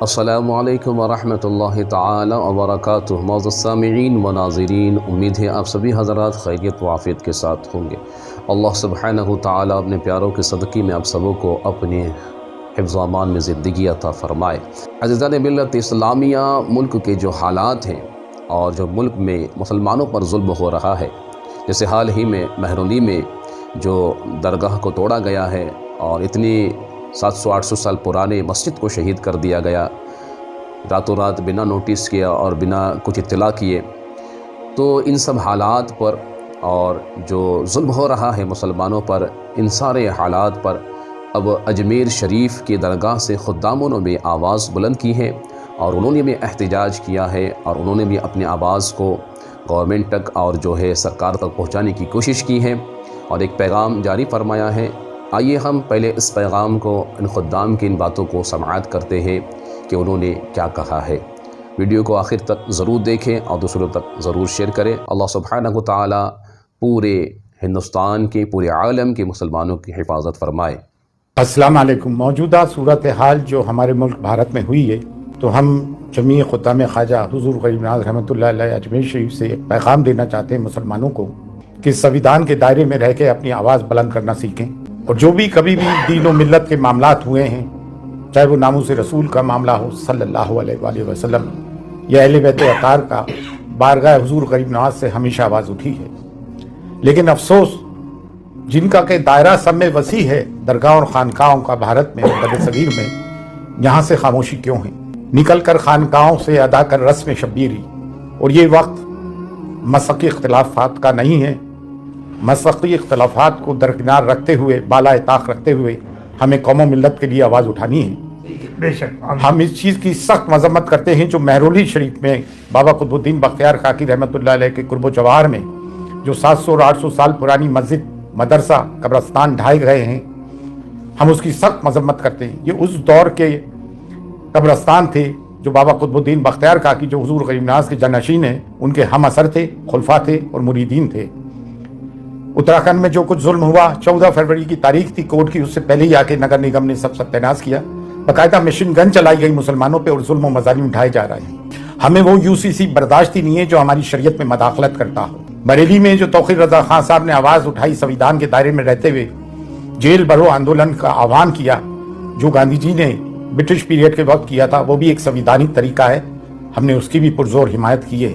السلام علیکم ورحمۃ اللہ تعالی وبرکاتہ۔ معزز سامعین و ناظرین، امید ہے آپ سبھی حضرات خیریت و عافیت کے ساتھ ہوں گے۔ اللہ سبحانہ تعالی اپنے پیاروں کے صدقے میں آپ سبوں کو اپنے حفظ و امان میں زندگی عطا فرمائے۔ عزیزان ملت اسلامیہ، ملک کے جو حالات ہیں اور جو ملک میں مسلمانوں پر ظلم ہو رہا ہے، جیسے حال ہی میں مہرونی میں جو درگاہ کو توڑا گیا ہے اور اتنی 700-800 سال پرانے مسجد کو شہید کر دیا گیا راتوں رات بنا نوٹس کیا اور بنا کچھ اطلاع کیے، تو ان سب حالات پر اور جو ظلم ہو رہا ہے مسلمانوں پر، ان سارے حالات پر اب اجمیر شریف کی درگاہ سے خداموں نے بھی آواز بلند کی ہے اور انہوں نے بھی احتجاج کیا ہے اور انہوں نے بھی اپنی آواز کو گورنمنٹ تک اور جو ہے سرکار تک پہنچانے کی کوشش کی ہے اور ایک پیغام جاری فرمایا ہے۔ آئیے ہم پہلے اس پیغام کو، ان خدام کی ان باتوں کو سماعت کرتے ہیں کہ انہوں نے کیا کہا ہے۔ ویڈیو کو آخر تک ضرور دیکھیں اور دوسروں تک ضرور شیئر کریں۔ اللہ سبحانہ تعالی پورے ہندوستان کے، پورے عالم کے مسلمانوں کی حفاظت فرمائے۔ السلام علیکم۔ موجودہ صورتحال جو ہمارے ملک بھارت میں ہوئی ہے، تو ہم جمیع خدام خواجہ حضور غریب نواز رحمۃ اللہ علیہ اجمیر شریف سے ایک پیغام دینا چاہتے ہیں مسلمانوں کو کہ سنویدھان کے دائرے میں رہ کے اپنی آواز بلند کرنا سیکھیں، اور جو بھی کبھی بھی دین و ملت کے معاملات ہوئے ہیں، چاہے وہ ناموس رسول کا معاملہ ہو صلی اللہ علیہ وآلہ وسلم یا اہل بیت اطہار کا، بارگاہ حضور غریب نواز سے ہمیشہ آواز اٹھی ہے۔ لیکن افسوس، جن کا کہ دائرہ سب میں وسیع ہے، درگاہ اور خانقاہوں کا بھارت میں، بر صغیر میں، یہاں سے خاموشی کیوں ہے؟ نکل کر خانقاہوں سے ادا کر رسم شبیری۔ اور یہ وقت مسلکی اختلافات کا نہیں ہے۔ مسلکی اختلافات کو درکنار رکھتے ہوئے، بالا طاق رکھتے ہوئے، ہمیں قوم و ملت کے لیے آواز اٹھانی ہے۔ بے شک ہم اس چیز کی سخت مذمت کرتے ہیں جو مہرولی شریف میں بابا قطب الدین بختیار کاکی رحمۃ اللہ علیہ کے قرب و جوار میں جو 700 اور 800 سال پرانی مسجد، مدرسہ، قبرستان ڈھائے گئے ہیں، ہم اس کی سخت مذمت کرتے ہیں۔ یہ اس دور کے قبرستان تھے جو بابا قطب الدین بختیار کاکی، جو حضور غریب نواز کے جانشین ہیں، ان کے ہم اثر تھے، خلفاء تھے اور مریدین تھے۔ اتراکھنڈ میں جو کچھ ظلم ہوا، 14 فروری کی تاریخ تھی کورٹ کی، اس سے پہلے ہی آ کے نگر نگم نے سب ستیہ کیا، باقاعدہ مشین گن چلائی گئی مسلمانوں پہ اور ظلم و مظالم اٹھائے جا رہے ہیں۔ ہمیں وہ UCC برداشت ہی نہیں ہے جو ہماری شریعت میں مداخلت کرتا ہو۔ بریلی میں جو توقیر رضا خان صاحب نے آواز اٹھائی، سنویدھان کے دائرے میں رہتے ہوئے جیل بھرو آندولن کا آہوان کیا، جو گاندھی جی نے برٹش پیریڈ کے وقت کیا تھا، وہ بھی ایک سنویدھانک طریقہ ہے، ہم نے اس کی بھی پرزور حمایت کی ہے۔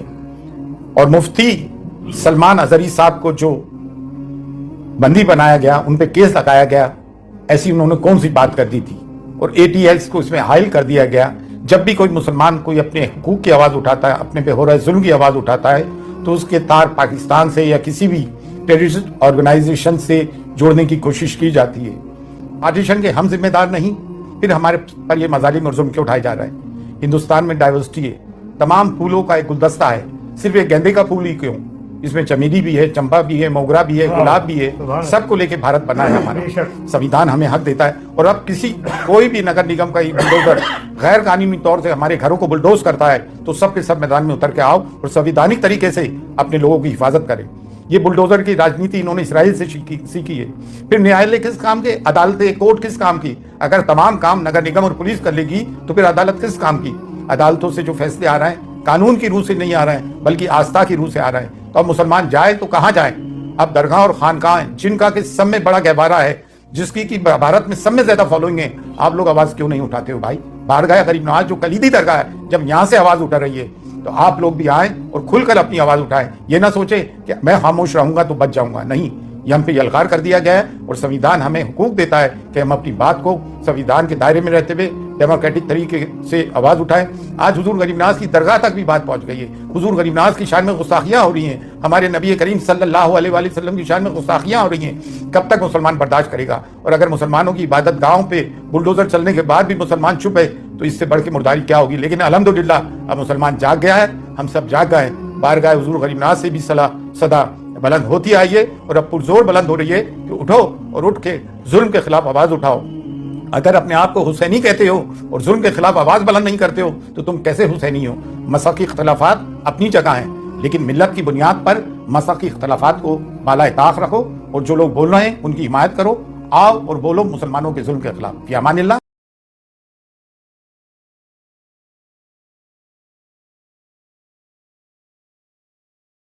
اور مفتی سلمان اظہری صاحب کو جو بندی بنایا گیا، ان پہ کیس لگایا گیا، ایسی انہوں نے کون سی بات کر دی تھی؟ اور ATLs کو اس میں حائل کر دیا گیا۔ جب بھی کوئی مسلمان کوئی اپنے حقوق کی آواز اٹھاتا ہے، اپنے پہ ہو رہے ظلم کی آواز اٹھاتا ہے، تو اس کے تار پاکستان سے یا کسی بھی ٹیررسٹ آرگنائزیشن سے جوڑنے کی کوشش کی جاتی ہے۔ پارٹیشن کے ہم ذمہ دار نہیں، پھر ہمارے پر یہ مظالم اور ظلم کیوں اٹھائے جا رہے ہیں؟ ہندوستان میں ڈائیورسٹی ہے، تمام پھولوں کا ایک گلدستہ ہے، صرف ایک گیندے کا پھول ہی کیوں؟ اس میں چمیلی بھی ہے، چمپا بھی ہے، موگرا بھی ہے، گلاب بھی ہے، سب کو لے کے بھارت بنا ہے ہمارا۔ سنویدھان ہمیں حق دیتا ہے، اور اب کوئی بھی نگر نگم کا بلڈوزر غیر قانونی طور سے ہمارے گھروں کو بلڈوز کرتا ہے، تو سب کے سب میدان میں اتر کے آؤ اور سنویدھانک طریقے سے اپنے لوگوں کی حفاظت کریں۔ یہ بلڈوزر کی راجنیتی انہوں نے اسرائیل سے سیکھی ہے۔ پھر نیالیہ کس کام کے؟ عدالتیں، کورٹ کس کام کی؟ اگر تمام کام نگر نگم اور پولیس کر لے گی تو پھر عدالت کس کام کی؟ عدالتوں سے جو فیصلے آ رہے ہیں قانون کی روح سے نہیں آ رہے ہیں بلکہ آستھا کی روح سے آ رہے ہیں۔ تو اب مسلمان جائے تو کہاں جائیں؟ اب درگاہ اور خانقاہ ہیں جن کا کہ سب میں بڑا گہوارہ ہے، جس کی کہ بھارت میں سب میں زیادہ فالوئنگ ہے، آپ لوگ آواز کیوں نہیں اٹھاتے ہو بھائی؟ بارگاہ غریب نواز جو کلیدی درگاہ ہے، جب یہاں سے آواز اٹھا رہی ہے تو آپ لوگ بھی آئیں اور کھل کر اپنی آواز اٹھائیں۔ یہ نہ سوچے کہ میں خاموش رہوں گا تو بچ جاؤں گا، نہیں، یہ ہم پہ یلغار کر دیا گیا ہے، اور سنویدھان ہمیں حقوق دیتا ہے کہ ہم اپنی بات کو سنویدھان کے دائرے میں رہتے ہوئے ڈیموکریٹک طریقے سے آواز اٹھائیں۔ آج حضور غریب نواز کی درگاہ تک بھی بات پہنچ گئی ہے، حضور غریب نواز کی شان میں گستاخیاں ہو رہی ہیں، ہمارے نبی کریم صلی اللہ علیہ وآلہ وسلم کی شان میں گستاخیاں ہو رہی ہیں۔ کب تک مسلمان برداشت کرے گا؟ اور اگر مسلمانوں کی عبادت گاہوں پہ بلڈوزر چلنے کے بعد بھی مسلمان چپ ہے تو اس سے بڑھ کے مرداری کیا ہوگی؟ لیکن الحمدللہ اب مسلمان جاگ گیا ہے، ہم سب جاگ گئے ہیں۔ بارگاہ حضور غریب نواز سے بھی صدا بلند ہوتی آئی ہے اور اب پرزور بلند ہو رہی ہے کہ اٹھو اور اٹھ کے ظلم کے خلاف آواز اٹھاؤ۔ اگر اپنے آپ کو حسینی کہتے ہو اور ظلم کے خلاف آواز بلند نہیں کرتے ہو تو تم کیسے حسینی ہو؟ مسلکی اختلافات اپنی جگہ ہیں، لیکن ملت کی بنیاد پر مسلکی اختلافات کو بالا طاق رکھو اور جو لوگ بول رہے ہیں ان کی حمایت کرو، آؤ اور بولو مسلمانوں کے ظلم کے خلاف۔ فی امان اللہ۔